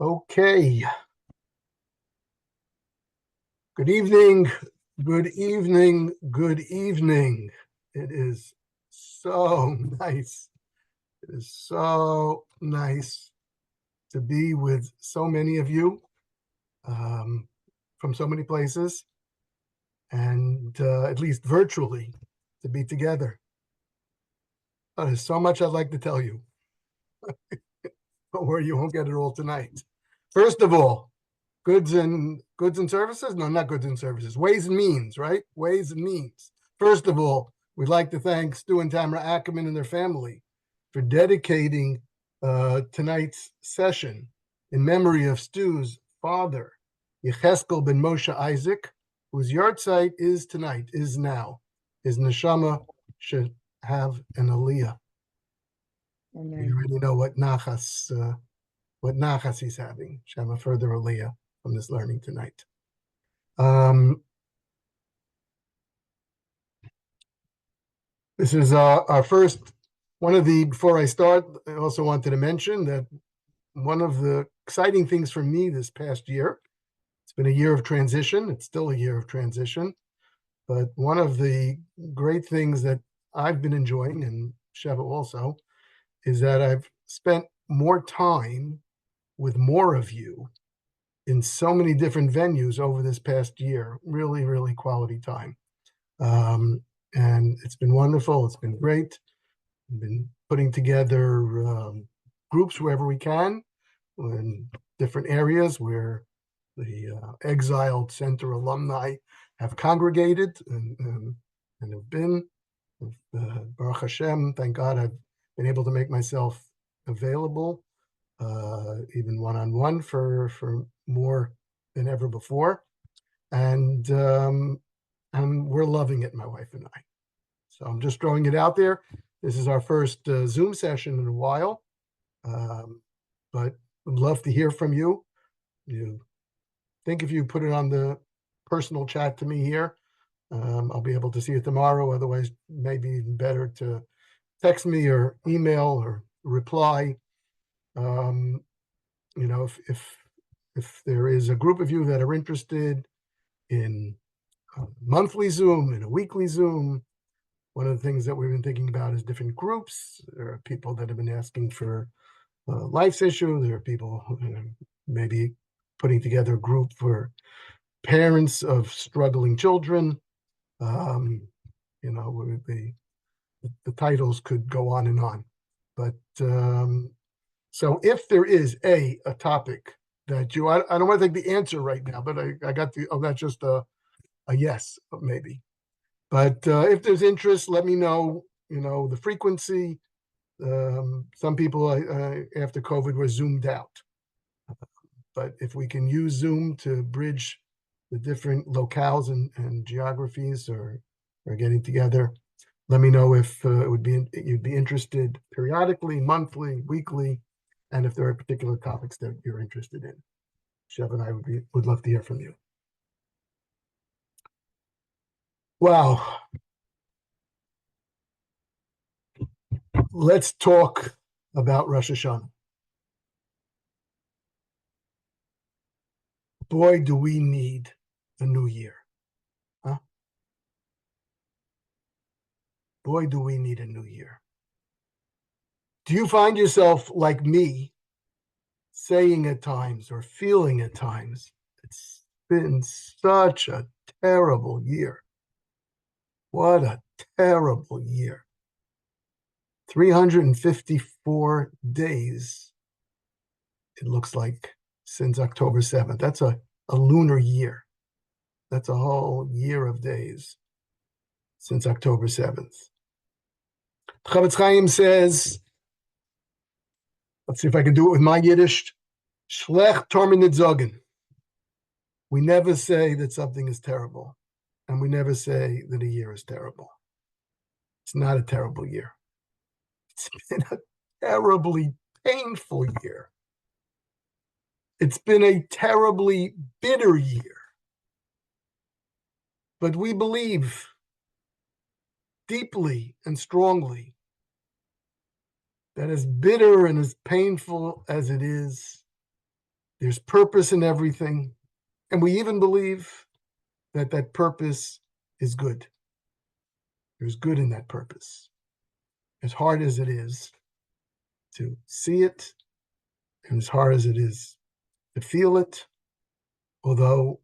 Okay. Good evening. Good evening. Good evening. It is so nice. It is so nice to be with so many of you from so many places and at least virtually to be together. There's so much I'd like to tell you. Don't worry, you won't get it all tonight. First of all, goods and services? No, not goods and services. Ways and means, right? Ways and means. First of all, we'd like to thank Stu and Tamara Ackerman and their family for dedicating tonight's session in memory of Stu's father, Yecheskel ben Moshe Isaac, whose yahrzeit is tonight, is now. His neshama should have an aliyah. Amen. You already know what nachas he's having. Should have a further aliyah from this learning tonight. This is our first, before I start, I also wanted to mention that one of the exciting things for me this past year, it's been a year of transition, it's still a year of transition, but one of the great things that I've been enjoying, and Sheva also, is that I've spent more time with more of you in so many different venues over this past year. Really, really quality time. And it's been wonderful. It's been great. We've been putting together groups wherever we can in different areas where the exiled center alumni have congregated and have been. Baruch Hashem, thank God I've been able to make myself available, even one-on-one for more than ever before. And we're loving it, my wife and I. So I'm just throwing it out there. This is our first Zoom session in a while, but I'd love to hear from you. You think if you put it on the personal chat to me here, I'll be able to see it tomorrow. Otherwise, maybe even better to text me or email or reply. If there is a group of you that are interested in a monthly Zoom and a weekly Zoom, one of the things that we've been thinking about is different groups. There are people that have been asking for life's issue. There are people maybe putting together a group for parents of struggling children. The titles could go on and on. But so if there is a topic that I don't want to take the answer right now, but I got that's just a yes, maybe. But if there's interest, let me know, the frequency. Some people after COVID were Zoomed out. But if we can use Zoom to bridge the different locales and geographies or getting together, let me know if you'd be interested periodically, monthly, weekly, and if there are particular topics that you're interested in. Shev and I would love to hear from you. Wow. Let's talk about Rosh Hashana. Boy, do we need a new year. Huh? Boy, do we need a new year. Do you find yourself like me saying at times or feeling at times, it's been such a terrible year. What a terrible year. 354 days, it looks like, since October 7th. That's a lunar year. That's a whole year of days since October 7th. Chavetz Chaim says, let's see if I can do it with my Yiddish, Schlecht torminit zogen. We never say that something is terrible, and we never say that a year is terrible. It's not a terrible year. It's been a terribly painful year. It's been a terribly bitter year. But we believe deeply and strongly that as bitter and as painful as it is, There's purpose in everything. And we even believe that that purpose is good. There's good in that purpose. As hard as it is to see it, and as hard as it is to feel it, although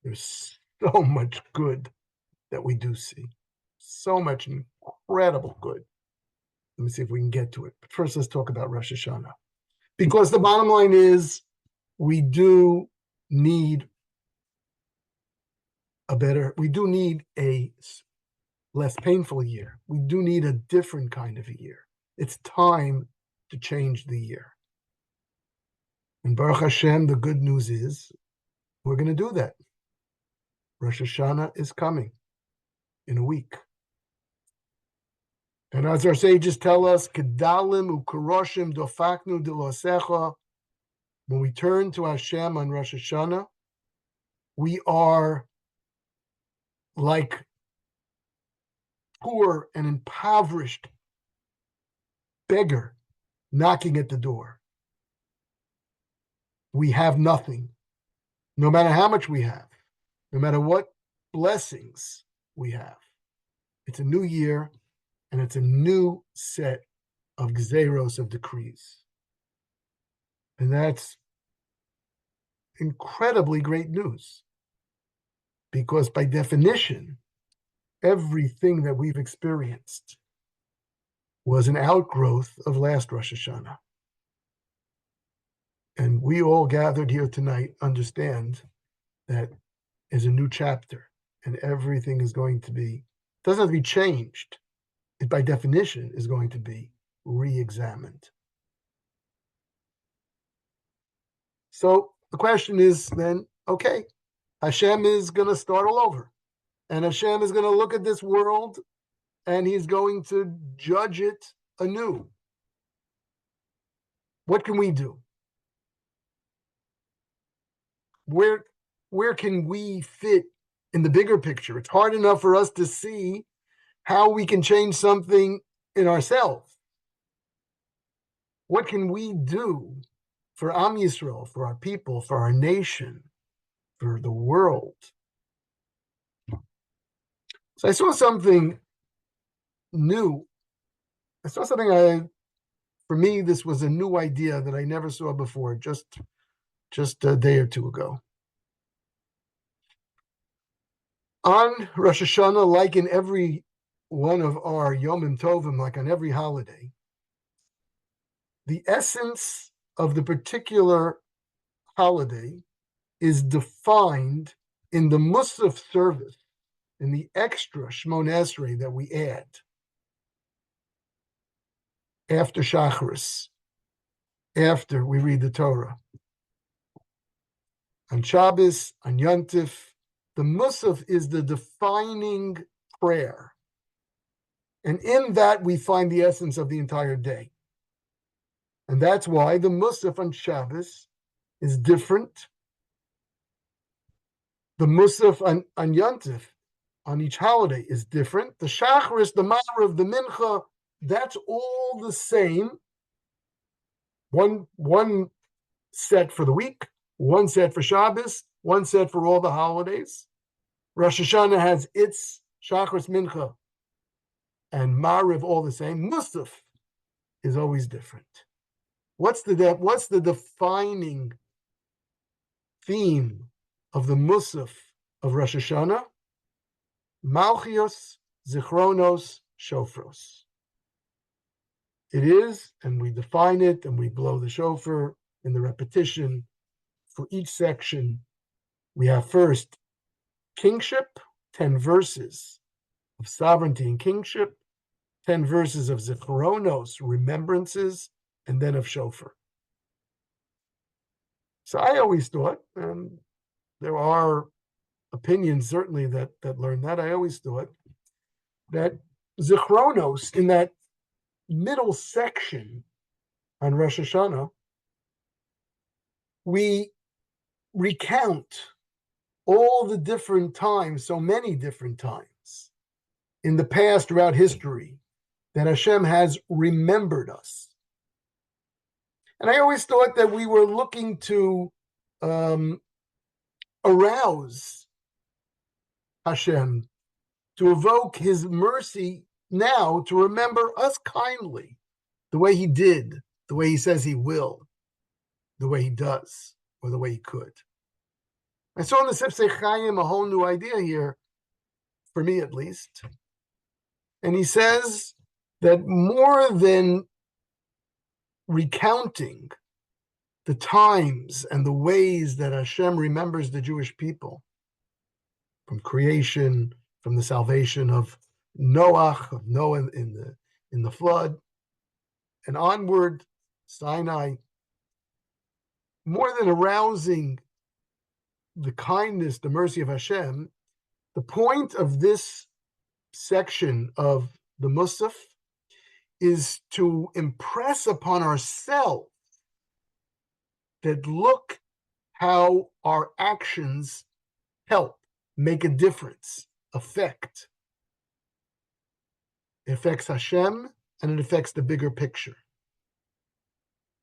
there's so much good that we do see. So much incredible good. Let me see if we can get to it. But first, let's talk about Rosh Hashanah. Because the bottom line is, we do need a less painful year. We do need a different kind of a year. It's time to change the year. And Baruch Hashem, the good news is, we're going to do that. Rosh Hashanah is coming in a week. And as our sages tell us, Kedalim u'kuroshim dofaknu dilosecha. When we turn to Hashem on Rosh Hashanah, we are like poor and impoverished beggar knocking at the door. We have nothing, no matter how much we have, no matter what blessings we have. It's a new year, and it's a new set of gzeros, of decrees. And that's incredibly great news, because by definition, everything that we've experienced was an outgrowth of last Rosh Hashanah. And we all gathered here tonight understand that is a new chapter, and everything is going to be, doesn't have to be changed. It by definition is going to be re-examined. So the question is then, okay, Hashem is going to start all over. And Hashem is going to look at this world and he's going to judge it anew. What can we do? Where can we fit in the bigger picture? It's hard enough for us to see how we can change something in ourselves. What can we do for Am Yisrael, for our people, for our nation, for the world? So I saw something new. For me, this was a new idea that I never saw before, just a day or two ago. On Rosh Hashanah, like in every one of our Yomim Tovim, like on every holiday, the essence of the particular holiday is defined in the Musaf service, in the extra Shmon Esrei that we add after Shacharis, after we read the Torah. On Shabbos, on Yontif, the Musaf is the defining prayer. And in that, we find the essence of the entire day. And that's why the Musaf on Shabbos is different. The Musaf on Yontif, on each holiday, is different. The Shacharis, the Ma'ariv, the Mincha, that's all the same. One set for the week, one set for Shabbos, one set for all the holidays. Rosh Hashanah has its Shacharis, Mincha, and Ma'ariv all the same. Musaf is always different. What's the defining theme of the Musaf of Rosh Hashanah? Malchios, Zichronos, Shofros. It is, and we define it, and we blow the shofar in the repetition. For each section, we have first kingship, 10 verses of sovereignty and kingship, 10 verses of Zichronos, remembrances, and then of shofar. So I always thought, and there are opinions certainly that learn that, I always thought that Zichronos, in that middle section on Rosh Hashanah, we recount all the different times, so many different times in the past throughout history that Hashem has remembered us. And I always thought that we were looking to arouse Hashem, to evoke his mercy now, to remember us kindly, the way he did, the way he says he will, the way he does, or the way he could. I saw in the Sifsei Chaim a whole new idea here, for me at least. And he says that more than recounting the times and the ways that Hashem remembers the Jewish people, from creation, from the salvation of Noah in the flood, and onward, Sinai, more than arousing the kindness, the mercy of Hashem, the point of this section of the Musaf is to impress upon ourselves that look how our actions help, make a difference, affect. It affects Hashem and it affects the bigger picture.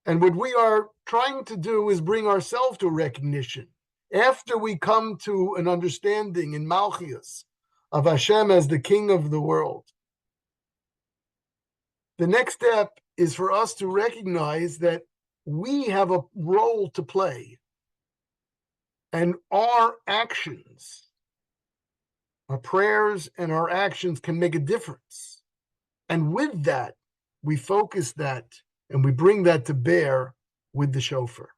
And what we are trying to do is bring ourselves to recognition. After we come to an understanding in Malchias of Hashem as the King of the world, the next step is for us to recognize that we have a role to play. And our actions, our prayers and our actions can make a difference. And with that, we focus that and we bring that to bear with the shofar.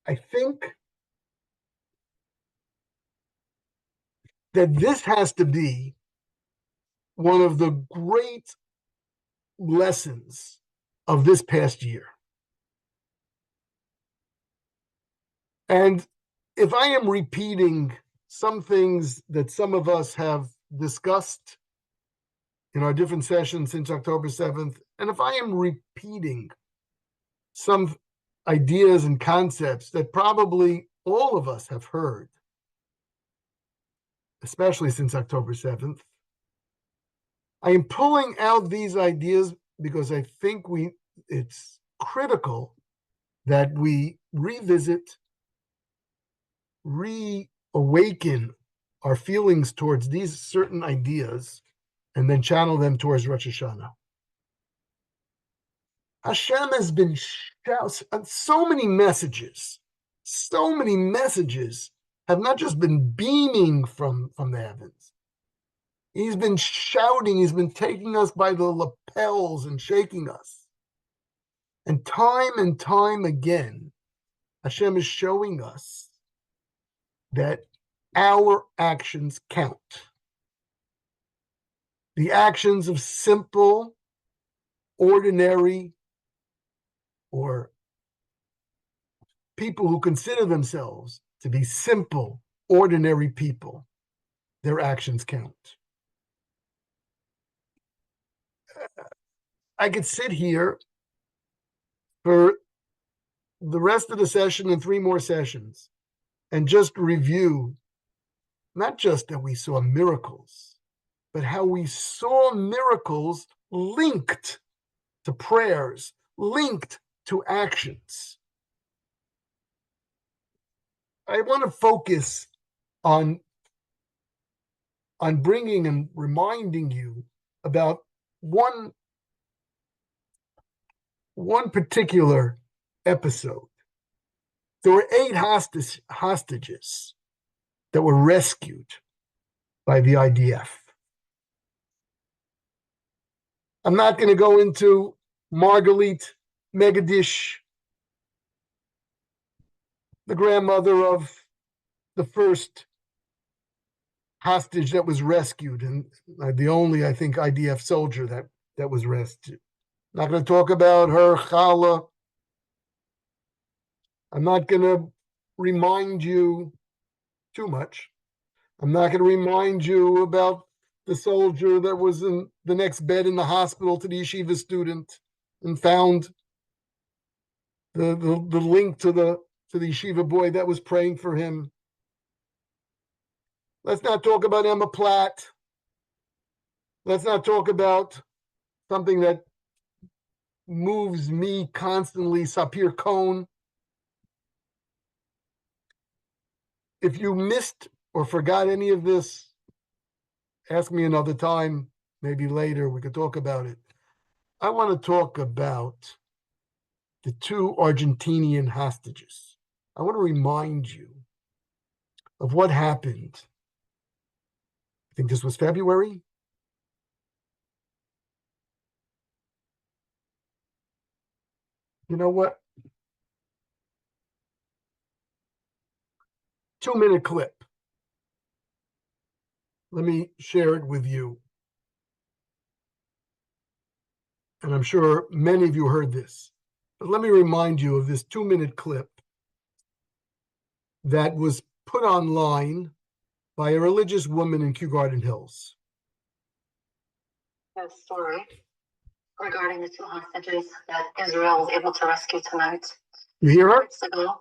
I think that this has to be one of the great lessons of this past year. And if I am repeating some things that some of us have discussed in our different sessions since October 7th, and if I am repeating some ideas and concepts that probably all of us have heard, especially since October 7th, I am pulling out these ideas because I think it's critical that we revisit, reawaken our feelings towards these certain ideas and then channel them towards Rosh Hashana. Hashem has been so many messages have not just been beaming from the heavens. He's been shouting, he's been taking us by the lapels and shaking us. And time again, Hashem is showing us that our actions count. The actions of simple, ordinary, or people who consider themselves to be simple, ordinary people, their actions count. I could sit here for the rest of the session and 3 more sessions and just review, not just that we saw miracles, but how we saw miracles linked to prayers, linked to actions. I want to focus on bringing and reminding you about one particular episode. There were 8 hostages that were rescued by the IDF. I'm not going to go into Margalit Megadish, the grandmother of the first hostage that was rescued, and the only, I think, IDF soldier that was rescued. Not going to talk about her challah. I'm not going to remind you too much. I'm not going to remind you about the soldier that was in the next bed in the hospital to the yeshiva student and found the link to the yeshiva boy that was praying for him. Let's not talk about Emma Platt. Let's not talk about something that moves me constantly, Sapir Cohn. If you missed or forgot any of this, ask me another time, maybe later, we could talk about it. I want to talk about the two Argentinian hostages. I want to remind you of what happened. I think this was February. You know what? 2-minute clip. Let me share it with you. And I'm sure many of you heard this. But let me remind you of this 2-minute clip that was put online by a religious woman in Kew Garden Hills. A story regarding the two hostages that Israel was able to rescue tonight. You hear her? Weeks ago,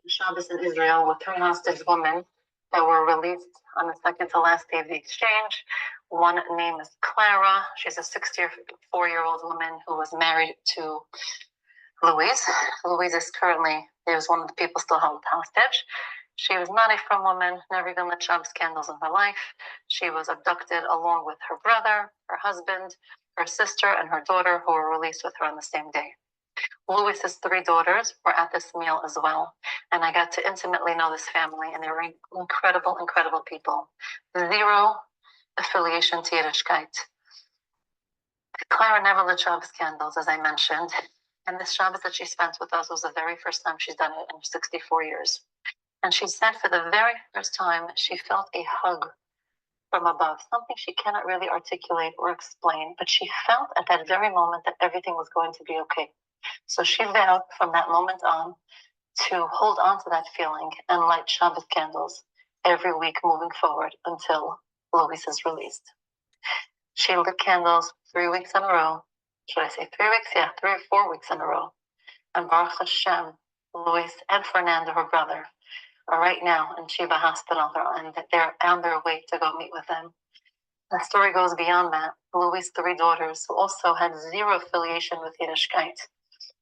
Shabbos in Israel with 3 hostage women that were released on the second to last day of the exchange. One name is Clara. She's a 64-year-old woman who was married to Louise. Louise is currently, there's one of the people still held hostage. She was not a firm woman, never even lit Shabbos candles in her life. She was abducted along with her brother, her husband, her sister, and her daughter, who were released with her on the same day. Louis's 3 daughters were at this meal as well, and I got to intimately know this family, and they were incredible, incredible people. 0 affiliation to Yiddishkeit. Clara never lit Shabbos candles, as I mentioned, and this Shabbos that she spent with us was the very first time she's done it in 64 years. And she said for the very first time, she felt a hug from above, something she cannot really articulate or explain, but she felt at that very moment that everything was going to be okay. So she vowed from that moment on to hold on to that feeling and light Shabbos candles every week moving forward until Louis is released. She lit candles 3 weeks in a row. Should I say 3 weeks? Yeah, 3 or 4 weeks in a row. And Baruch Hashem, Louis and Fernando, her brother, are right now in Shiva Hospital, and they're on their way to go meet with them. The story goes beyond that. Louis' 3 daughters, who also had 0 affiliation with Yiddishkeit,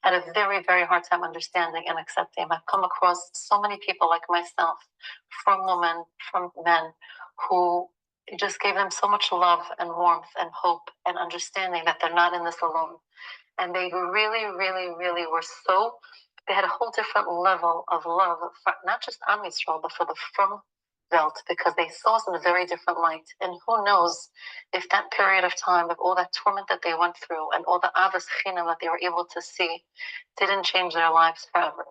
had a very, very hard time understanding and accepting. I've come across so many people like myself, from women, from men, who just gave them so much love and warmth and hope and understanding that they're not in this alone. And they really, really, really were so, they had a whole different level of love, for not just Am Yisrael, but for the Frum Welt, because they saw us in a very different light. And who knows if that period of time, of all that torment that they went through and all the Avos Chinam that they were able to see, didn't change their lives forever.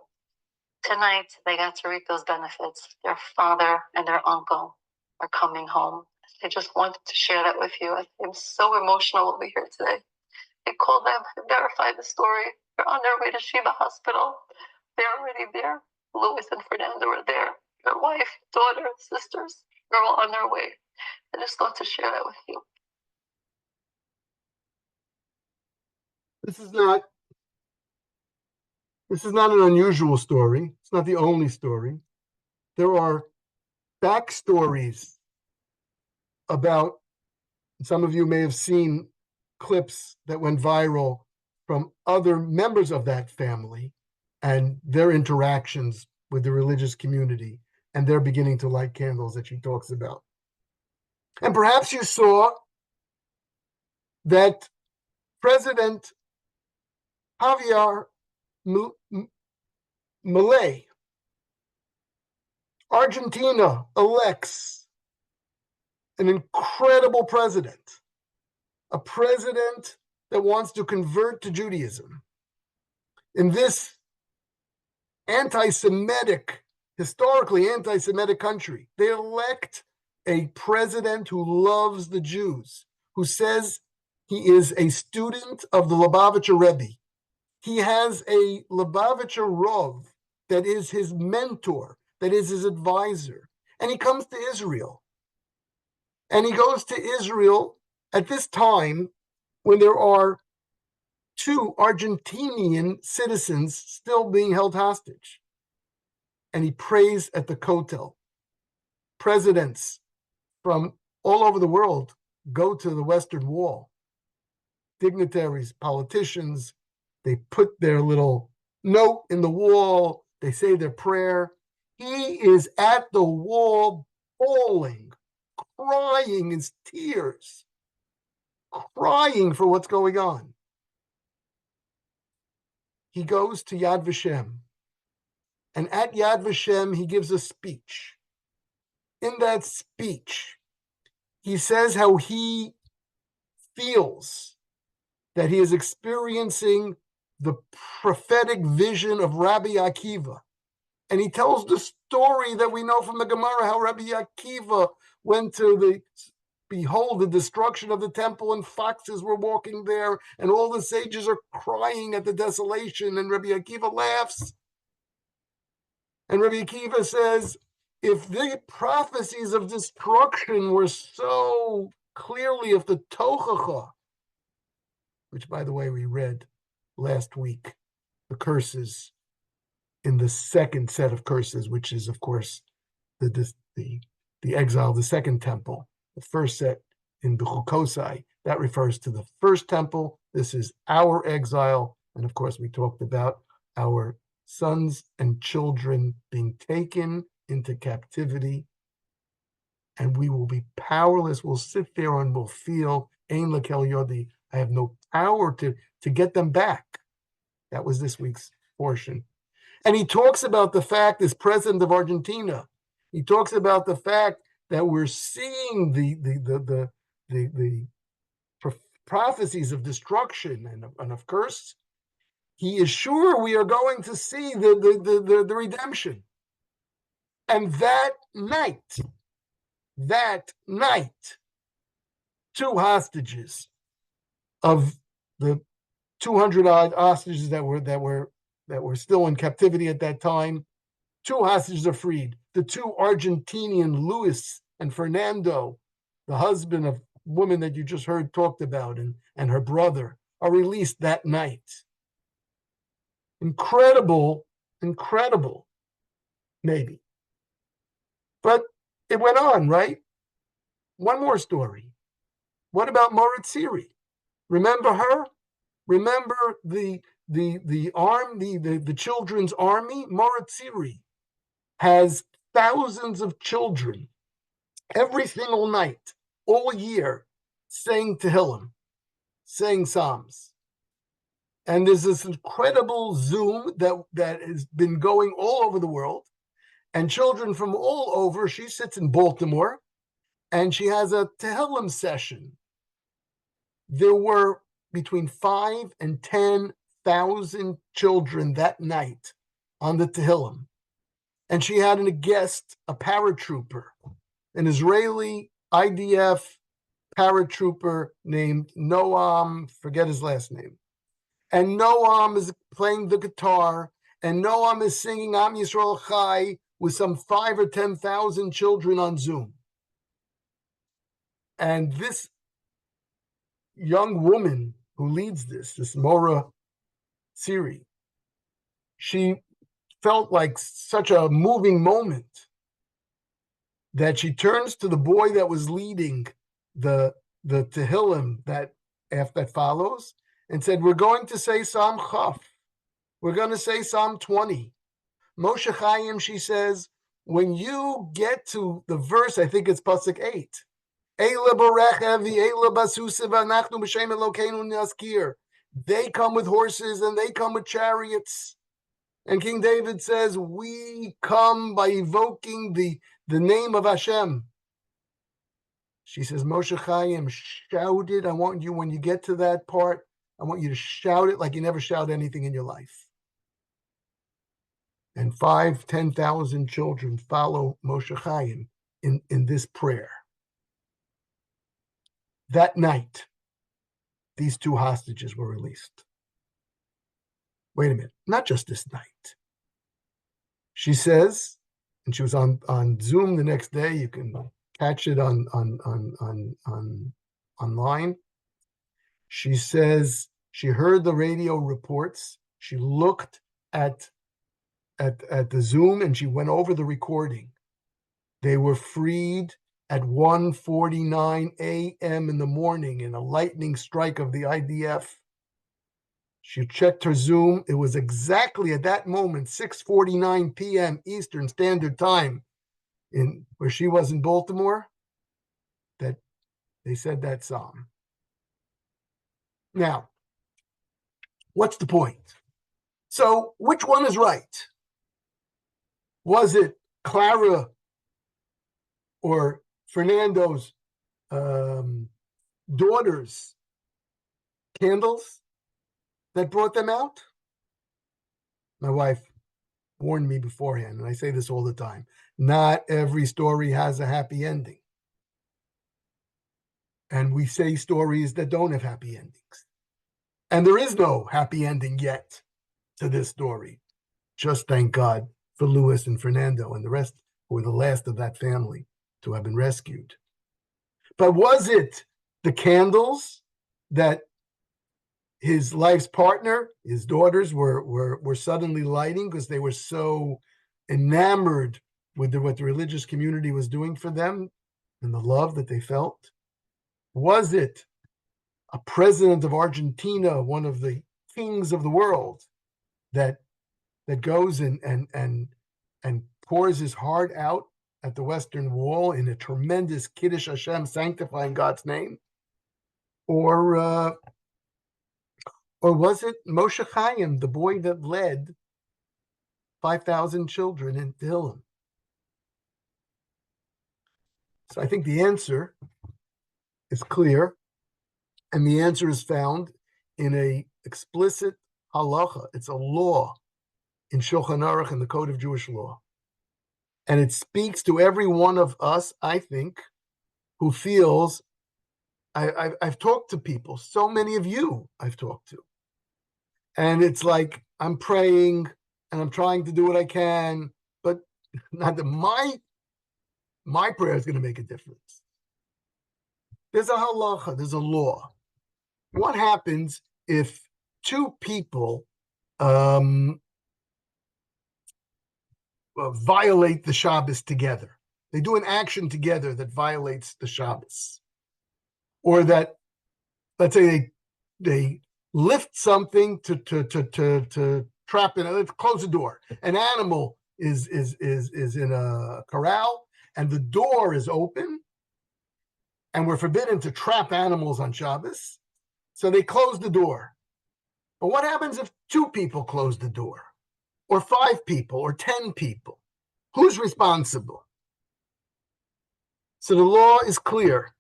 Tonight, they got to reap those benefits. Their father and their uncle are coming home. I just wanted to share that with you. I'm so emotional over here today. I called them and verified the story. They're on their way to Sheba Hospital. They're already there. Louis and Fernando are there. Their wife, daughter, sisters, they're all on their way. I just thought to share that with you. This is not an unusual story. It's not the only story. There are backstories about, some of you may have seen clips that went viral from other members of that family and their interactions with the religious community, and they're beginning to light candles that she talks about. And perhaps you saw that President Javier Milei, Argentina, elects an incredible president, a president that wants to convert to Judaism. In this anti-Semitic, historically anti-Semitic country, they elect a president who loves the Jews, who says he is a student of the Lubavitcher Rebbe. He has a Lubavitcher Rov that is his mentor, that is his advisor. And he comes to Israel. And he goes to Israel at this time when there are 2 Argentinian citizens still being held hostage. And he prays at the Kotel. Presidents from all over the world go to the Western Wall. Dignitaries, politicians, They put their little note in the wall. They say their prayer. He is at the wall, bawling, crying his tears, crying for what's going on. He goes to Yad Vashem. And at Yad Vashem, he gives a speech. In that speech, he says how he feels that he is experiencing the prophetic vision of Rabbi Akiva. And he tells the story that we know from the Gemara, how Rabbi Akiva went to behold the destruction of the temple, and foxes were walking there, and all the sages are crying at the desolation, and Rabbi Akiva laughs. And Rabbi Akiva says, if the prophecies of destruction were so clearly of the Tochacha, which, by the way, we read last week, the curses in the second set of curses, which is, of course, the exile of the second temple. The first set in the Chukosai, that refers to the first temple. This is our exile. And, of course, we talked about our sons and children being taken into captivity, and we will be powerless. We'll sit there and we'll feel, Ein Lakel Yodi, I have no power to get them back. That was this week's portion. And he talks about the fact, as president of Argentina, he talks about the fact that we're seeing the prophecies of destruction and of curse. He is sure we are going to see the redemption. And that night, 2 hostages of the 200 odd hostages that were still in captivity at that time, 2 hostages are freed. The 2 Argentinian, Luis and Fernando, the husband of woman that you just heard talked about, and her brother, are released that night. Incredible, maybe. But it went on, right? One more story. What about Moritziri? Remember her? Remember the children's army? Moritziri has thousands of children every single night, all year, saying Tehillim, saying Psalms. And there's this incredible Zoom that has been going all over the world, and children from all over. She sits in Baltimore, and she has a Tehillim session. There were between 5,000 and 10,000 children that night on the Tehillim. And she had a guest, a paratrooper, an Israeli IDF paratrooper named Noam, forget his last name. And Noam is playing the guitar, and Noam is singing Am Yisrael Chai with some 5,000 or 10,000 children on Zoom. And this young woman who leads this Mora Siri, she felt like such a moving moment that she turns to the boy that was leading the Tehillim that follows and said, we're going to say Psalm Chaf. We're going to say Psalm 20. Moshe Chaim, she says, when you get to the verse, I think it's Pasuk 8, they come with horses and they come with chariots. And King David says, we come by evoking the name of Hashem. She says, Moshe Chaim, shout it. I want you, when you get to that part, I want you to shout it like you never shout anything in your life. And 5,000-10,000 children follow Moshe Chaim in this prayer. That night, these 2 hostages were released. Wait a minute, not just this night. She says, and she was on Zoom the next day. You can catch it on online. She says she heard the radio reports. She looked at the Zoom and she went over the recording. They were freed at 1:49 a.m. in the morning in a lightning strike of the IDF. She checked her Zoom. It was exactly at that moment, 6:49 p.m. Eastern Standard Time, in where she was in Baltimore, that they said that psalm. Now, what's the point? So, which one is right? Was it Clara or Fernando's daughter's candles that brought them out? My wife warned me beforehand, and I say this all the time. Not every story has a happy ending. And we say stories that don't have happy endings. And there is no happy ending yet to this story. Just thank God for Louis and Fernando and the rest, who were the last of that family to have been rescued. But was it the candles that his life's partner, his daughters, were suddenly lighting because they were so enamored with what the religious community was doing for them and the love that they felt? Was it a president of Argentina, one of the kings of the world, that goes and pours his heart out at the Western Wall in a tremendous Kiddush Hashem, sanctifying God's name? Or was it Moshe Chaim, the boy that led 5,000 children in Tehillim? So I think the answer is clear, and the answer is found in a explicit halacha. It's a law in Shulchan Aruch, in the Code of Jewish Law. And it speaks to every one of us, I think, who feels, I've talked to people, so many of you I've talked to. And it's like, I'm praying and I'm trying to do what I can, but not that my prayer is going to make a difference. There's a halacha, there's a law. What happens if two people violate the Shabbos together? They do an action together that violates the Shabbos. Or that, let's say they lift something to trap it. Let's close the door. An animal is in a corral and the door is open, and we're forbidden to trap animals on Shabbos. So they close the door. But what happens if two people close the door? Or 5 people, or 10 people? Who's responsible? So the law is clear.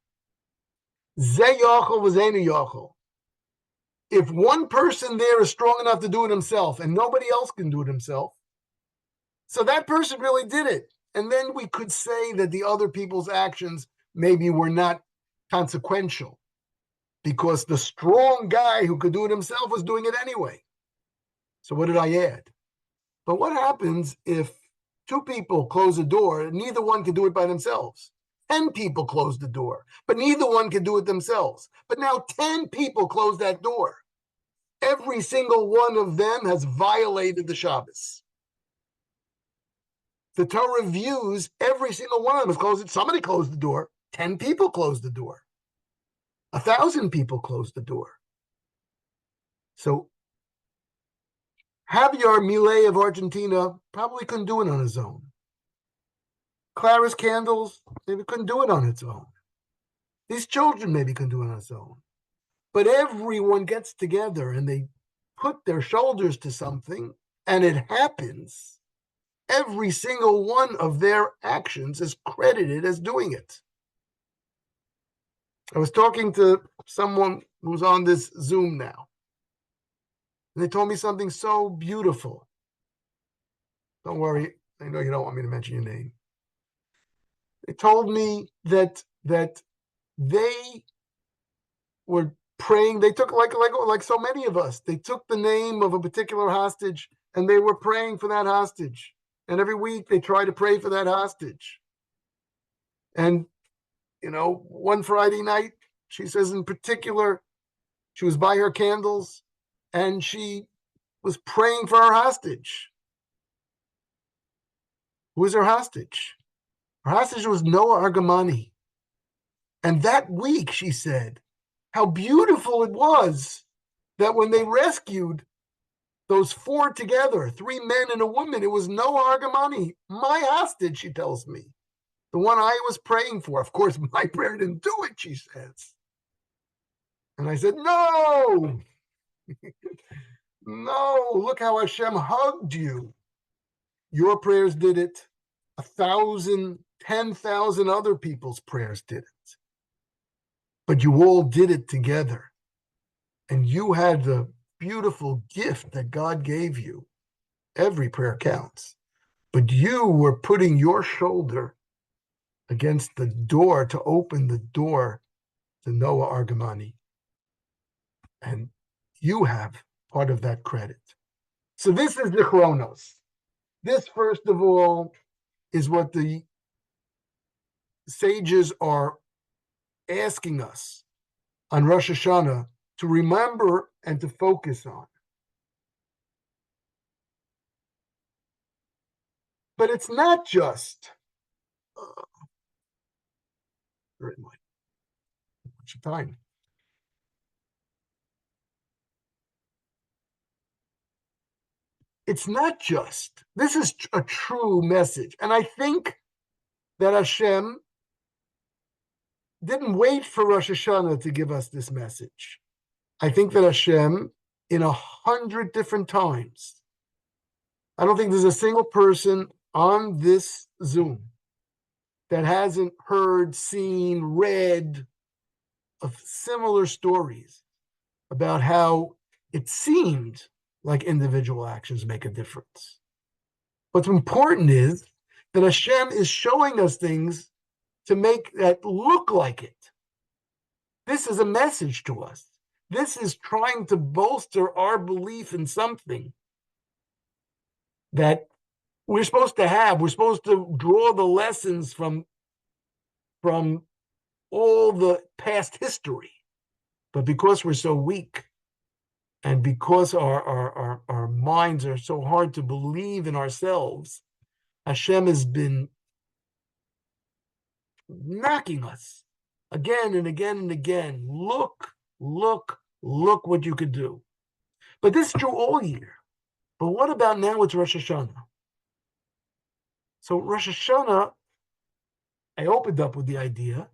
Ze yochel v'zeinu yochel. If one person there is strong enough to do it himself and nobody else can do it himself, so that person really did it. And then we could say that the other people's actions maybe were not consequential because the strong guy who could do it himself was doing it anyway. So what did I add? But what happens if 2 people close a door and neither one can do it by themselves? 10 people close the door, but neither one can do it themselves. But now 10 people close that door. Every single one of them has violated the Shabbos. The Torah views every single one of them has closed it. Somebody closed the door. 10 people closed the door. 1,000 people closed the door. So Javier Milei of Argentina probably couldn't do it on his own. Clara's candles maybe couldn't do it on its own. These children maybe couldn't do it on its own. But everyone gets together and they put their shoulders to something, and it happens. Every single one of their actions is credited as doing it. I was talking to someone who's on this Zoom now, and they told me something so beautiful. Don't worry, I know you don't want me to mention your name. They told me that they were praying. They took like so many of us. They took the name of a particular hostage and they were praying for that hostage. And every week they try to pray for that hostage. And one Friday night, she says in particular, she was by her candles and she was praying for her hostage. Who was her hostage? Her hostage was Noah Argamani. And that week, she said, how beautiful it was that when they rescued those four together, 3 men and a woman, it was no Argamani. My hostage, she tells me. The one I was praying for. Of course, my prayer didn't do it, she says. And I said, no, no, look how Hashem hugged you. Your prayers did it. 1,000, 10,000 other people's prayers did it. But you all did it together. And you had the beautiful gift that God gave you. Every prayer counts. But you were putting your shoulder against the door to open the door to Noah Argamani. And you have part of that credit. So this is the chronos. This, first of all, is what the sages are asking us on Rosh Hashanah to remember and to focus on. But it's not just what's your time? It's not just, this is a true message. And I think that Hashem didn't wait for Rosh Hashanah to give us this message. I think that Hashem, in 100 different times, I don't think there's a single person on this Zoom that hasn't heard, seen, read of similar stories about how it seemed like individual actions make a difference. What's important is that Hashem is showing us things to make that look like it. This is a message to us. This is trying to bolster our belief in something that we're supposed to have. We're supposed to draw the lessons from all the past history. But because we're so weak, and because our minds are so hard to believe in ourselves, Hashem has been knocking us again and again and again. Look what you could do. But this is true all year. But what about now? It's Rosh Hashanah. So Rosh Hashanah, I opened up with the idea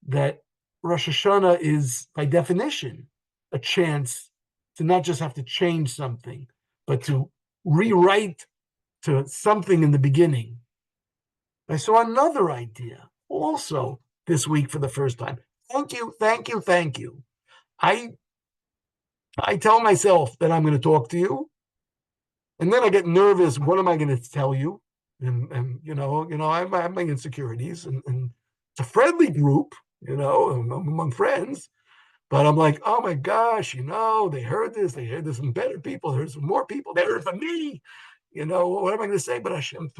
that Rosh Hashanah is, by definition, a chance to not just have to change something, but to rewrite to something in the beginning. I saw another idea also this week for the first time. Thank you. I tell myself that I'm going to talk to you, and then I get nervous. What am I going to tell you? And I have my insecurities, and it's a friendly group, among friends. But I'm like, oh my gosh, they heard this from better people, they heard from more people, they heard from me. What am I going to say? But Hashem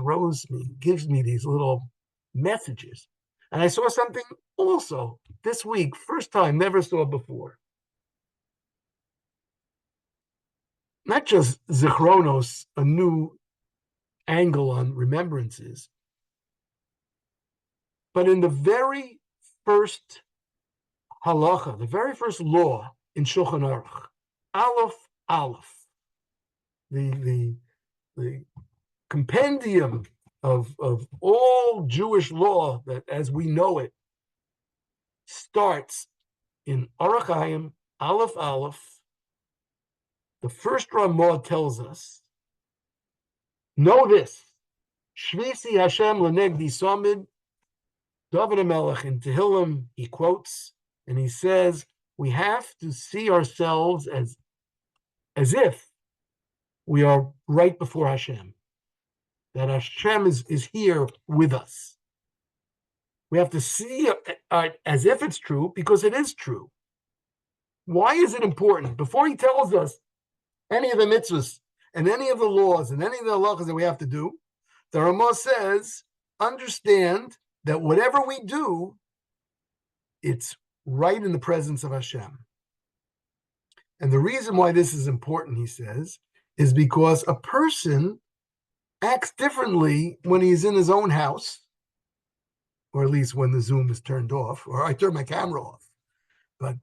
gives me these little messages. And I saw something also this week, first time, never saw before. Not just Zichronos, a new angle on remembrances, but in the very first halacha, the very first law in Shulchan Aruch, Aleph, the compendium of all Jewish law that, as we know it, starts in Aruch Hayim, Aleph. The first Ramah tells us, know this, Shvisi Hashem lenegdi samid. David HaMelech in Tehillim, he quotes, and he says, we have to see ourselves as if we are right before Hashem, that Hashem is here with us. We have to see it as if it's true, because it is true. Why is it important? Before he tells us any of the mitzvahs and any of the laws and any of the halachas that we have to do, the Ramah says, understand that whatever we do, it's right in the presence of Hashem. And the reason why this is important, he says, is because a person acts differently when he's in his own house, or at least when the Zoom is turned off, or I turn my camera off. But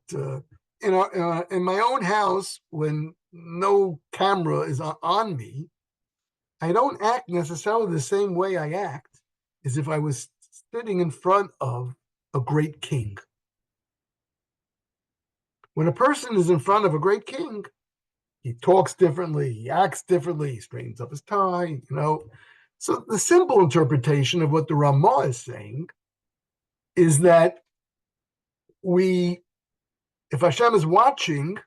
in my own house, when no camera is on me, I don't act necessarily the same way I act as if I was sitting in front of a great king. When a person is in front of a great king, he talks differently, he acts differently, he straightens up his tie, So the simple interpretation of what the Ramah is saying is that if Hashem is watching,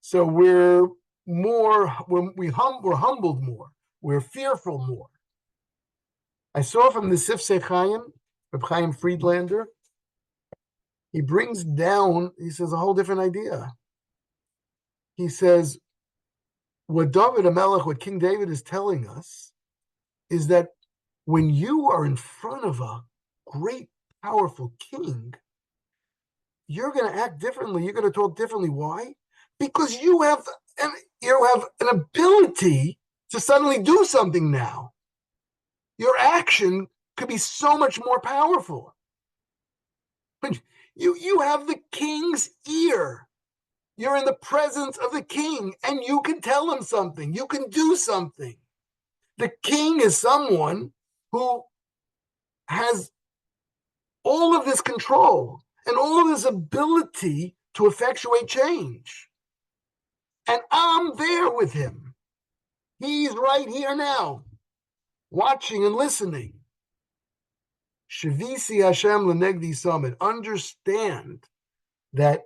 so we're humbled more, we're fearful more. I saw from the Sifsei Chaim, Reb Chaim Friedlander, he brings down, he says a whole different idea. He says, what King David is telling us is that when you are in front of a great, powerful king, you're going to act differently. You're going to talk differently. Why? Because you have an ability to suddenly do something now. Your action could be so much more powerful. You have the king's ear. You're in the presence of the king, and you can tell him something. You can do something. The king is someone who has all of this control and all of this ability to effectuate change. And I'm there with him. He's right here now, watching and listening. Shavisi Hashem Lenegdi Summit. Understand that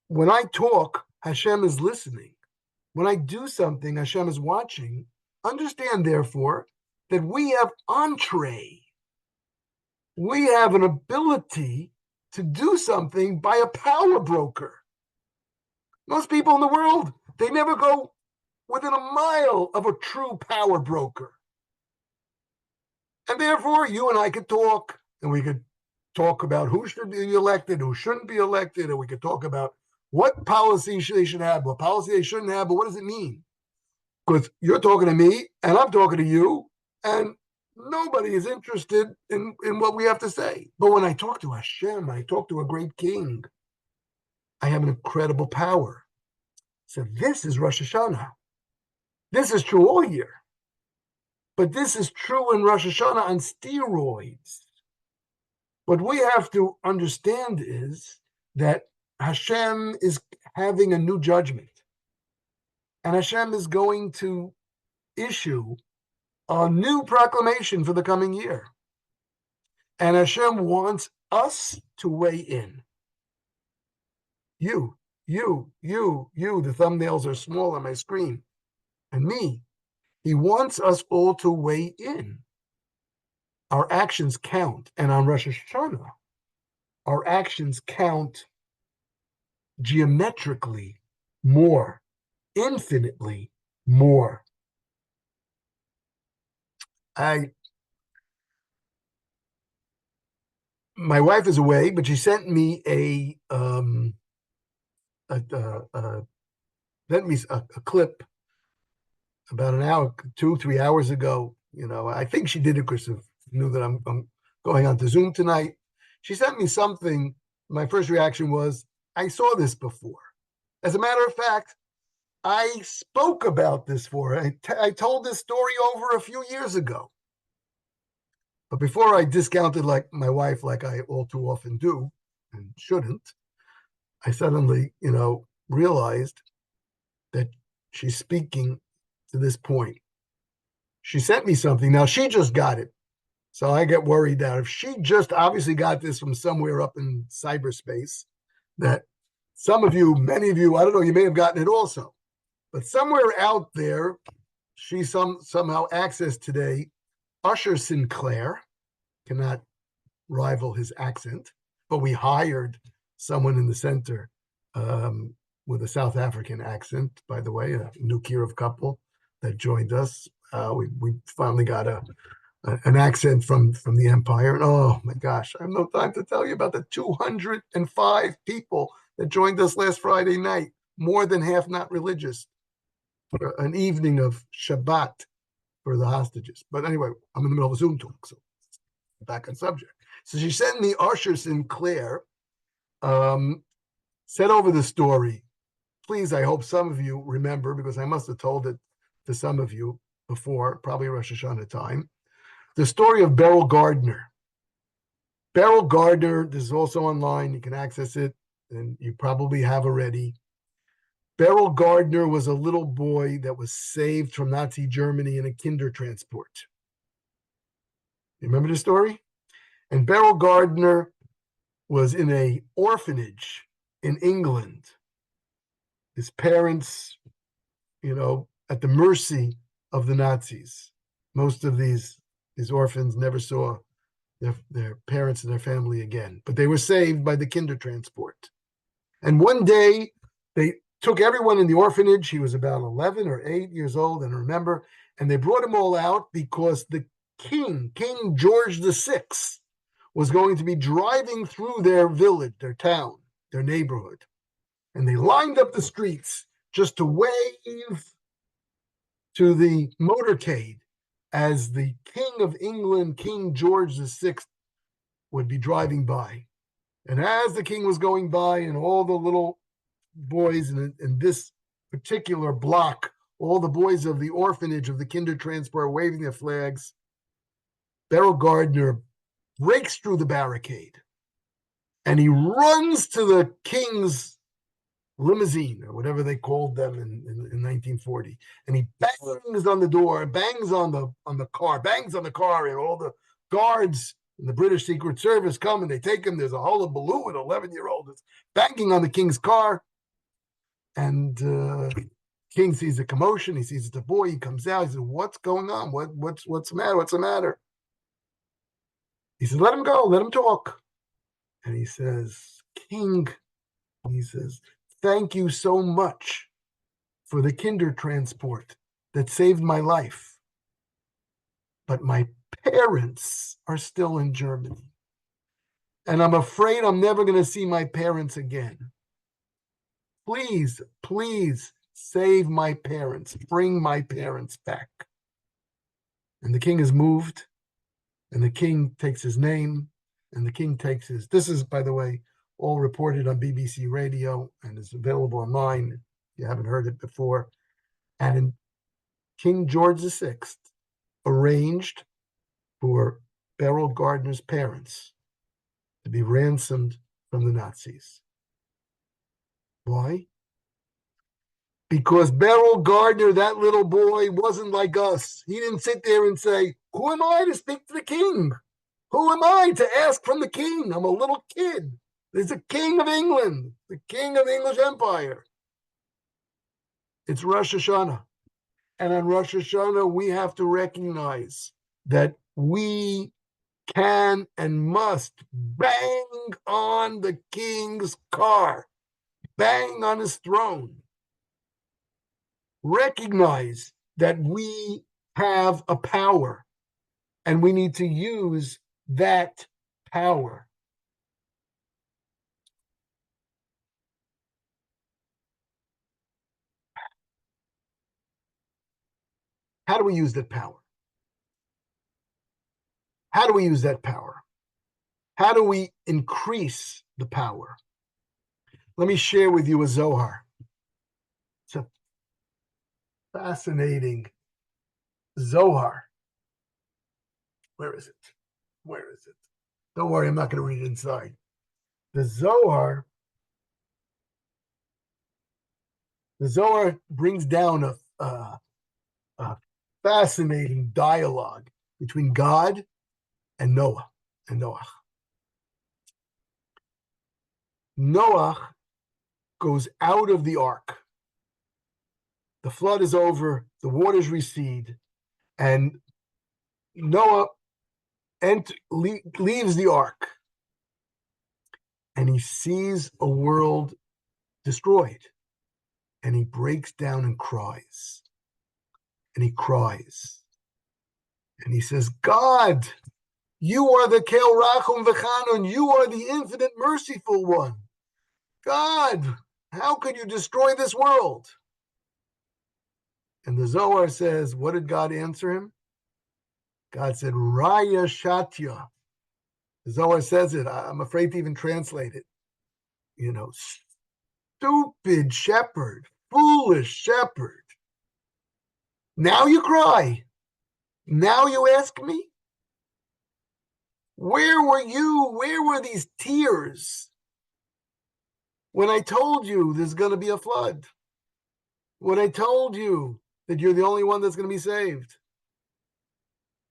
when I talk, Hashem is listening. When I do something, Hashem is watching. Understand, therefore, that we have entree. We have an ability to do something by a power broker. Most people in the world, they never go within a mile of a true power broker. And therefore, you and I could talk, and we could talk about who should be elected, who shouldn't be elected, and we could talk about what policy they should have, what policy they shouldn't have, but what does it mean? Because you're talking to me, and I'm talking to you, and nobody is interested in what we have to say. But when I talk to Hashem, I talk to a great king, I have an incredible power. So this is Rosh Hashanah. This is true all year. But this is true in Rosh Hashanah on steroids. What we have to understand is that Hashem is having a new judgment. And Hashem is going to issue a new proclamation for the coming year. And Hashem wants us to weigh in. You, the thumbnails are small on my screen. And me. He wants us all to weigh in. Our actions count. And on Rosh Hashanah, our actions count geometrically more, infinitely more. My wife is away, but she sent me a clip about an hour, 2-3 hours ago. I think she did it because she knew that I'm going on to Zoom tonight. She sent me something. My first reaction was, I saw this before. As a matter of fact, I spoke about this for her. I told this story over a few years ago. But before I discounted like my wife, like I all too often do and shouldn't, I suddenly, realized that she's speaking to this point. She sent me something. Now, she just got it. So I get worried that if she just obviously got this from somewhere up in cyberspace, that some of you, many of you, I don't know, you may have gotten it also. But somewhere out there, she somehow accessed today Usher Sinclair, cannot rival his accent, but we hired someone in the center with a South African accent, by the way, a new Kirov couple that joined us. We finally got an accent from the Empire. And oh my gosh, I have no time to tell you about the 205 people that joined us last Friday night, more than half not religious, for an evening of Shabbat for the hostages. But anyway, I'm in the middle of a Zoom talk, so back on subject. So she sent me Usher Sinclair, said over the story. Please, I hope some of you remember, because I must have told it to some of you before, probably Rosh Hashana time. The story of Beryl Gardner. Beryl Gardner, this is also online. You can access it, and you probably have already. Beryl Gardner was a little boy that was saved from Nazi Germany in a kinder transport. You remember the story? And Beryl Gardner was in an orphanage in England. His parents, at the mercy of the Nazis. Most of these orphans never saw their parents and their family again, but they were saved by the kinder transport. And one day they took everyone in the orphanage. He was about 11 or 8 years old, and remember, and they brought them all out because the King George VI, was going to be driving through their village, their town, their neighborhood. And they lined up the streets just to wave to the motorcade as the King of England, King George VI, would be driving by. And as the king was going by, and all the little boys in this particular block, all the boys of the orphanage of the kinder transport waving their flags, Beryl Gardner breaks through the barricade, and he runs to the king's limousine, or whatever they called them in 1940, and he bangs on the door, bangs on the car, and all the guards and the British Secret Service come and they take him. There's a hullabaloo, an 11-year-old is banging on the king's car, and king sees a commotion. He sees the boy. He comes out. He says, "What's going on? What's the matter? What's the matter?" He says, "Let him go. Let him talk." And he says, "King," he says, "thank you so much for the kinder transport that saved my life. But my parents are still in Germany. And I'm afraid I'm never going to see my parents again. Please, please save my parents. Bring my parents back." And the king is moved, and the king takes his name, and the king takes his, this is, by the way, all reported on BBC Radio and is available online if you haven't heard it before. And King George VI arranged for Beryl Gardner's parents to be ransomed from the Nazis. Why? Because Beryl Gardner, that little boy, wasn't like us. He didn't sit there and say, "Who am I to speak to the king? Who am I to ask from the king? I'm a little kid. There's a king of England, the king of the English Empire." It's Rosh Hashana. And on Rosh Hashana, we have to recognize that we can and must bang on the king's car, bang on his throne. Recognize that we have a power, and we need to use that power. How do we use that power? How do we use that power? How do we increase the power? Let me share with you a Zohar. It's a fascinating Zohar. Where is it? Where is it? Don't worry, I'm not going to read it inside. The Zohar brings down a fascinating dialogue between God and Noah. Noah goes out of the ark. The flood is over, the waters recede, and Noah leaves the ark, and he sees a world destroyed, and he breaks down and cries. And he cries. And he says, "God, you are the Kel Rachum V'Chanon. You are the infinite merciful one. God, how could you destroy this world?" And the Zohar says, what did God answer him? God said, "Raya Shatya." The Zohar says it. I'm afraid to even translate it. stupid shepherd, foolish shepherd. Now you cry. Now you ask me? Where were you? Where were these tears when I told you there's going to be a flood? When I told you that you're the only one that's going to be saved?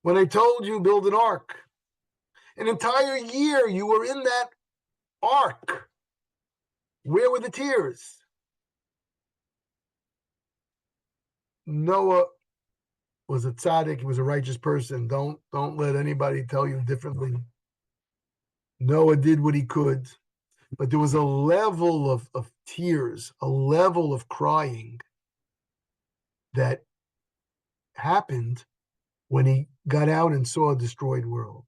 When I told you build an ark? An entire year you were in that ark. Where were the tears? Noah was a tzaddik. He was a righteous person. Don't let anybody tell you differently. Noah did what he could, but there was a level of tears, a level of crying that happened when he got out and saw a destroyed world.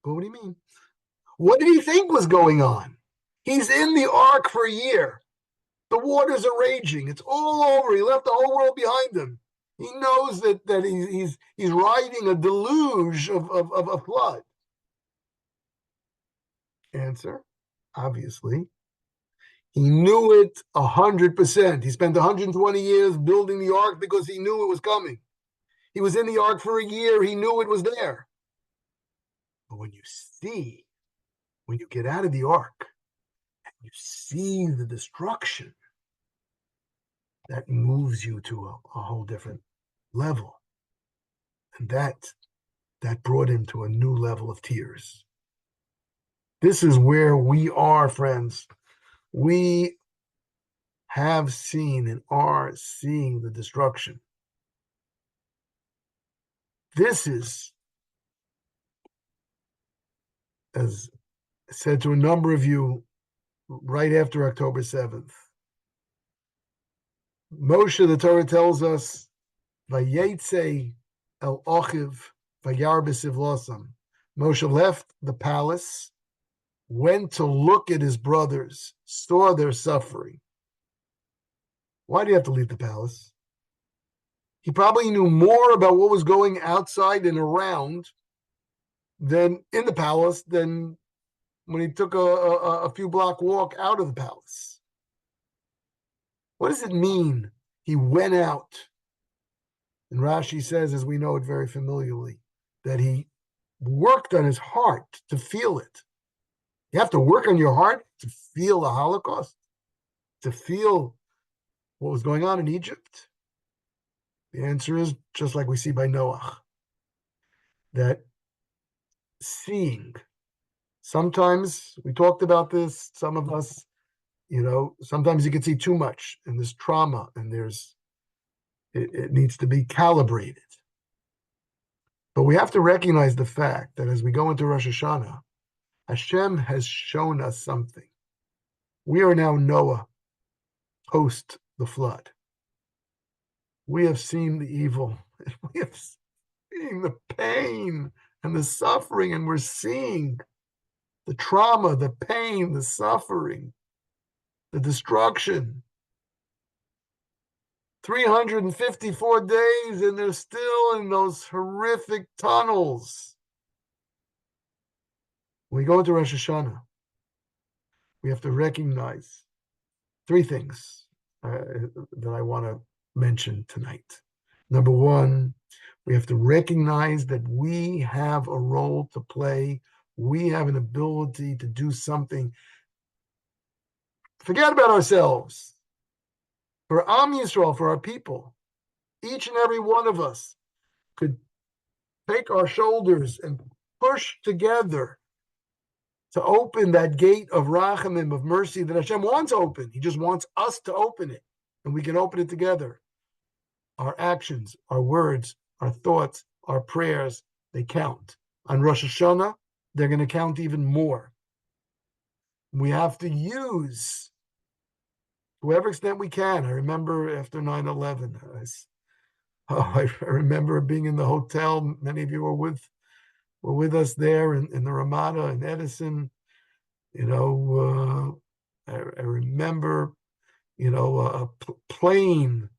But what do you mean? What did he think was going on? He's in the ark for a year. The waters are raging. It's all over. He left the whole world behind him. He knows that he's riding a deluge of flood. Answer, obviously. He knew it 100%. He spent 120 years building the ark because he knew it was coming. He was in the ark for a year. He knew it was there. But when you get out of the ark, and you see the destruction, that moves you to a whole different level. And that brought him to a new level of tears. This is where we are, friends. We have seen and are seeing the destruction. This is, as I said to a number of you right after October 7th, Moshe, the Torah tells us, Vayetze el Ochiv Vayar b'Sivlosam. Moshe left the palace, went to look at his brothers, saw their suffering. Why do you have to leave the palace? He probably knew more about what was going outside and around than in the palace than when he took a few block walk out of the palace. What does it mean? He went out. And Rashi says, as we know it very familiarly, that he worked on his heart to feel it. You have to work on your heart to feel the Holocaust, to feel what was going on in Egypt. The answer is just like we see by Noah, that seeing, sometimes we talked about this, some of us, sometimes you can see too much and there's trauma and it needs to be calibrated. But we have to recognize the fact that as we go into Rosh Hashana, Hashem has shown us something. We are now Noah post the flood. We have seen the evil. We have seen the pain and the suffering, and we're seeing the trauma, the pain, the suffering, the destruction. 354 days, and they're still in those horrific tunnels. When we go into Rosh Hashana, we have to recognize three things that I want to mention tonight. Number one, we have to recognize that we have a role to play. We have an ability to do something. Forget about ourselves. For Am Yisrael, for our people, each and every one of us could take our shoulders and push together to open that gate of rachamim, of mercy that Hashem wants open. He just wants us to open it, and we can open it together. Our actions, our words, our thoughts, our prayers, they count. On Rosh Hashana, they're going to count even more. We have to use, to whatever extent we can. I remember after 9/11, I remember being in the hotel. Many of you were with us there in the Ramada in Edison. I remember, a plane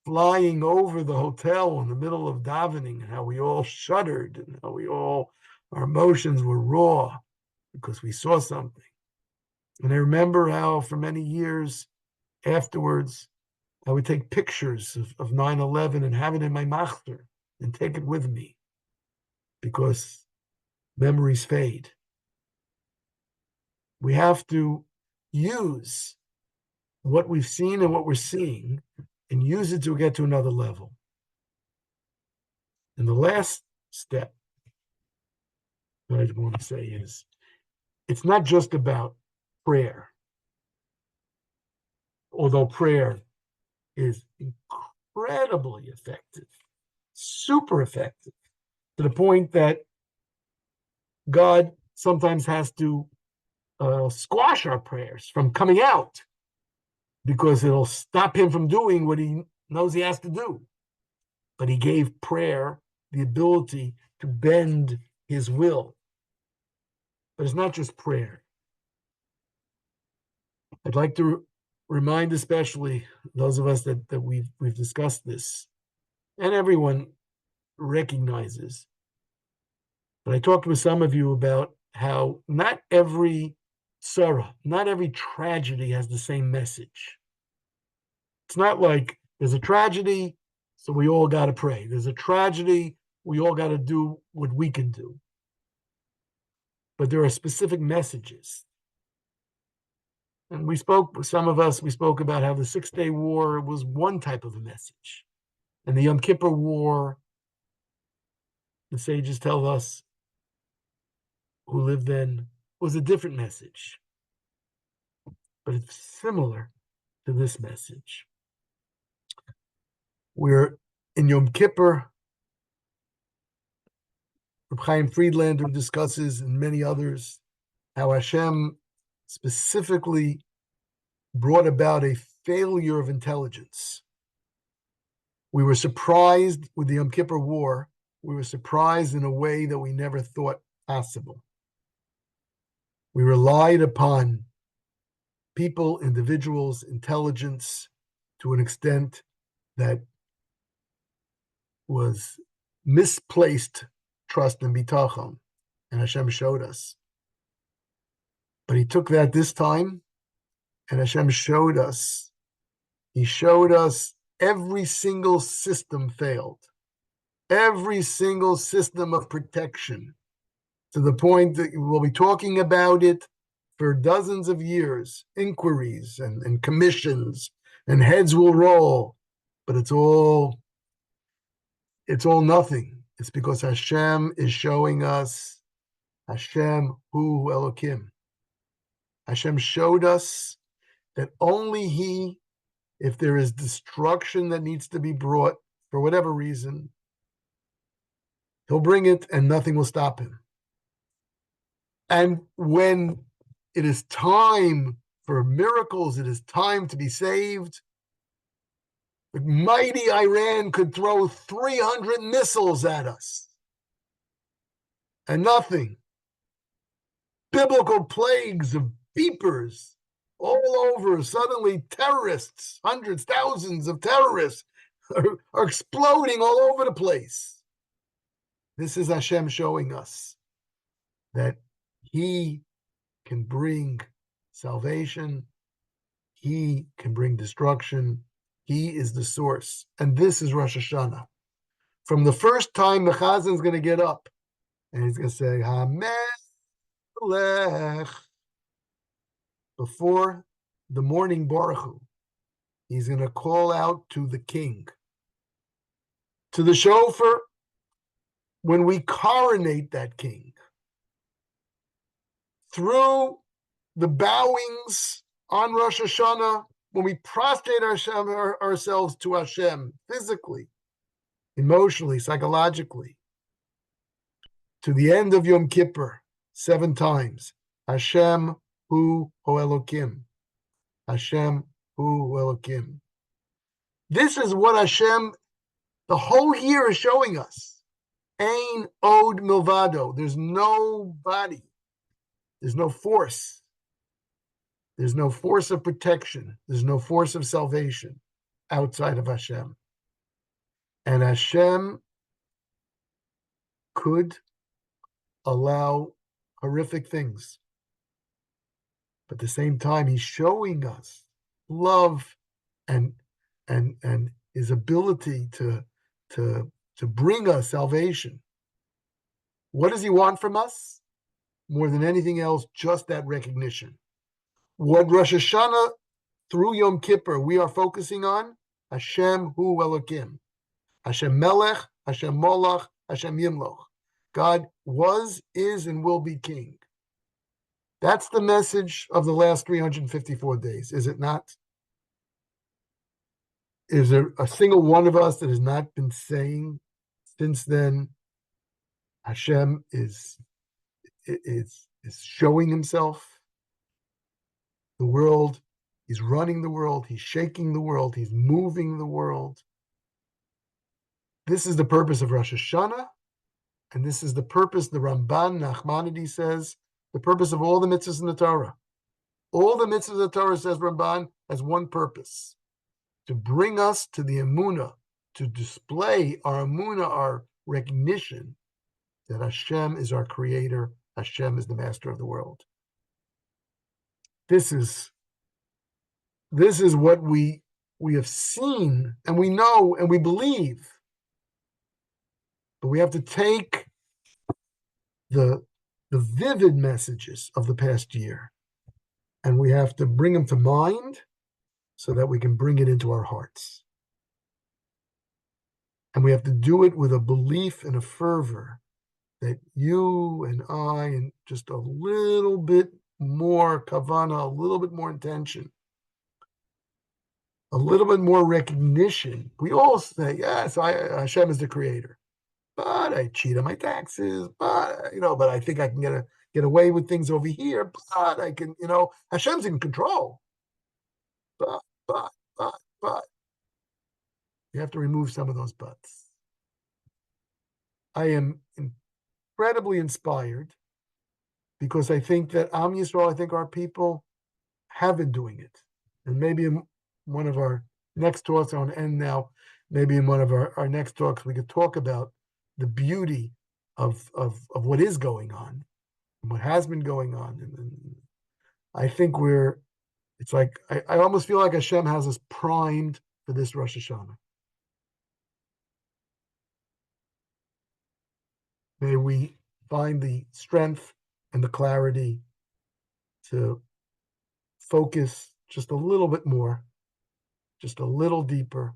flying over the hotel in the middle of davening, and how we all shuddered, and how our emotions were raw because we saw something. And I remember how for many years afterwards, I would take pictures of 9/11 and have it in my machzer and take it with me because memories fade. We have to use what we've seen and what we're seeing and use it to get to another level. And the last step that I want to say is it's not just about prayer, although prayer is incredibly effective, super effective, to the point that God sometimes has to squash our prayers from coming out because it'll stop him from doing what he knows he has to do. But he gave prayer the ability to bend his will. But it's not just prayer. I'd like to remind especially those of us that we've discussed this, and everyone recognizes. But I talked with some of you about how not every sorrow, not every tragedy has the same message. It's not like there's a tragedy, so we all got to pray. There's a tragedy, we all got to do what we can do. But there are specific messages. And we spoke about how the 6-Day War was one type of a message. And the Yom Kippur War, the sages tell us, who lived then, was a different message. But it's similar to this message. We're in Yom Kippur. Reb Chaim Friedlander discusses, and many others, how Hashem specifically brought about a failure of intelligence. We were surprised with the Yom Kippur War. We were surprised in a way that we never thought possible. We relied upon people, individuals, intelligence to an extent that was misplaced trust and bitachon, and Hashem showed us. But he took that this time, and Hashem showed us. He showed us every single system failed. Every single system of protection, to the point that we'll be talking about it for dozens of years, inquiries and commissions, and heads will roll, but it's all nothing. It's because Hashem is showing us Hashem Hu Elokim. Hashem showed us that only He, if there is destruction that needs to be brought for whatever reason, He'll bring it and nothing will stop Him. And when it is time for miracles, it is time to be saved, the mighty Iran could throw 300 missiles at us and nothing. Biblical plagues of beepers all over. Suddenly terrorists, hundreds, thousands of terrorists are exploding all over the place. This is Hashem showing us that He can bring salvation. He can bring destruction. He is the source. And this is Rosh Hashana. From the first time the Chazan is going to get up and he's going to say, HaMelech, before the morning Baruch Hu, he's going to call out to the king, to the shofar, when we coronate that king, through the bowings on Rosh Hashanah, when we prostrate ourselves to Hashem, physically, emotionally, psychologically, to the end of Yom Kippur, 7 times, Hashem Hu Elokim, Hashem Hu Elokim. This is what Hashem, the whole year, is showing us. Ein od milvado. There's nobody. There's no force. There's no force of protection. There's no force of salvation outside of Hashem. And Hashem could allow horrific things. But at the same time, he's showing us love and his ability to bring us salvation. What does he want from us? More than anything else, just that recognition. What Rosh Hashanah through Yom Kippur we are focusing on, Hashem Hu Elokim, Hashem Melech, Hashem Molach, Hashem Yimloch. God was, is, and will be king. That's the message of the last 354 days, is it not? Is there a single one of us that has not been saying since then, Hashem is showing himself? The world, he's running the world, he's shaking the world, he's moving the world. This is the purpose of Rosh Hashanah, and this is the purpose, the Ramban Nachmanides says, the purpose of all the mitzvahs in the Torah. All the mitzvahs of the Torah, says Ramban, has one purpose: to bring us to the emunah, to display our emunah, our recognition that Hashem is our creator, Hashem is the master of the world. This is what we have seen, and we know, and we believe. But we have to take the vivid messages of the past year, and we have to bring them to mind so that we can bring it into our hearts. And we have to do it with a belief and a fervor that you and I, and just a little bit more kavana, a little bit more intention, a little bit more recognition. We all say, yes, Hashem is the creator, but I cheat on my taxes, but I think I can get away with things over here, but I can, Hashem's in control. But you have to remove some of those buts. I am incredibly inspired because I think that Am Yisrael, I think our people have been doing it. And maybe in one of our next talks, I want to end now, maybe in one of our next talks, we could talk about the beauty of what is going on and what has been going on. And I think it's like, I almost feel like Hashem has us primed for this Rosh Hashanah. May we find the strength and the clarity to focus just a little bit more, just a little deeper.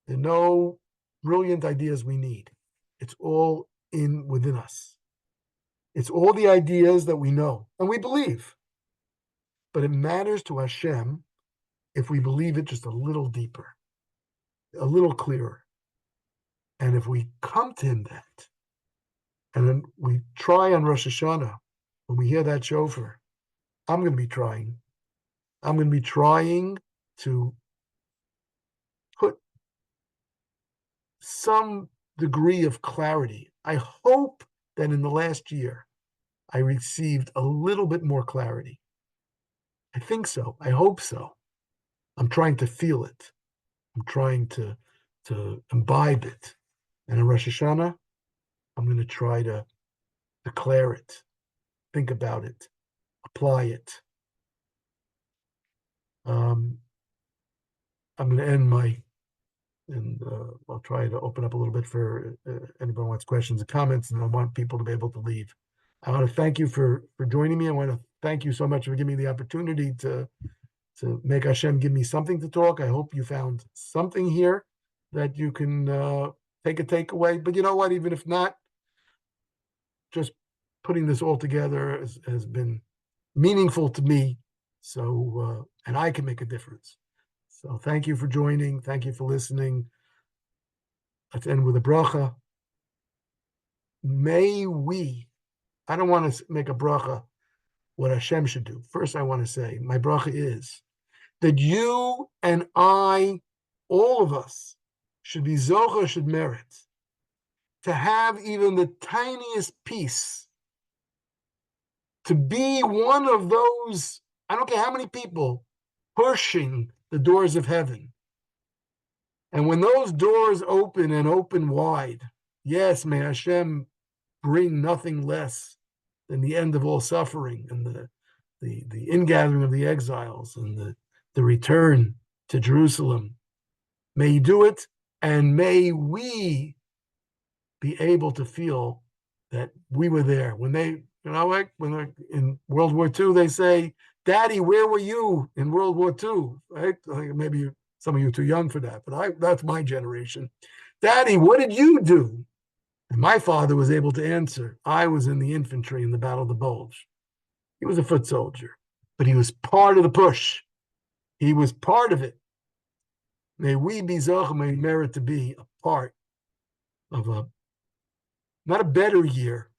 There are no brilliant ideas we need. It's all within us. It's all the ideas that we know and we believe. But it matters to Hashem if we believe it just a little deeper, a little clearer. And if we come to him that, and then we try on Rosh Hashanah, when we hear that shofar, I'm going to be trying. I'm going to be trying to put some degree of clarity. I hope that in the last year, I received a little bit more clarity. I think so. I hope so. I'm trying to feel it. I'm trying to imbibe it. And in Rosh Hashanah, I'm going to try to declare it, think about it, apply it. I'm going to end and I'll try to open up a little bit for anybody who wants questions and comments, and I want people to be able to leave. I want to thank you for joining me. I want to thank you so much for giving me the opportunity to make Hashem give me something to talk. I hope you found something here that you can take a takeaway. But you know what? Even if not, just putting this all together has been meaningful to me. So, and I can make a difference. So thank you for joining. Thank you for listening. Let's end with a bracha. May we, I don't want to make a bracha what Hashem should do. First, I want to say, my bracha is that you and I, all of us, should be zocha, should merit to have even the tiniest piece, to be one of those, I don't care how many people, pushing the doors of heaven. And when those doors open and open wide, yes, may Hashem bring nothing less than the end of all suffering and the ingathering of the exiles and the return to Jerusalem. May he do it, and may we be able to feel that we were there. When they, like when they're in World War II, they say, "Daddy, where were you in World War II?" Right? Maybe some of you are too young for that, but that's my generation. "Daddy, what did you do?" And my father was able to answer, "I was in the infantry in the Battle of the Bulge." He was a foot soldier, but he was part of the push. He was part of it. May we be zoch, may merit to be a part of not a better year,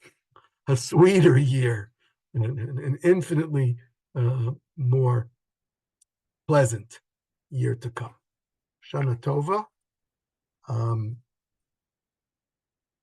a sweeter year, an infinitely more pleasant year to come. Shana Tova.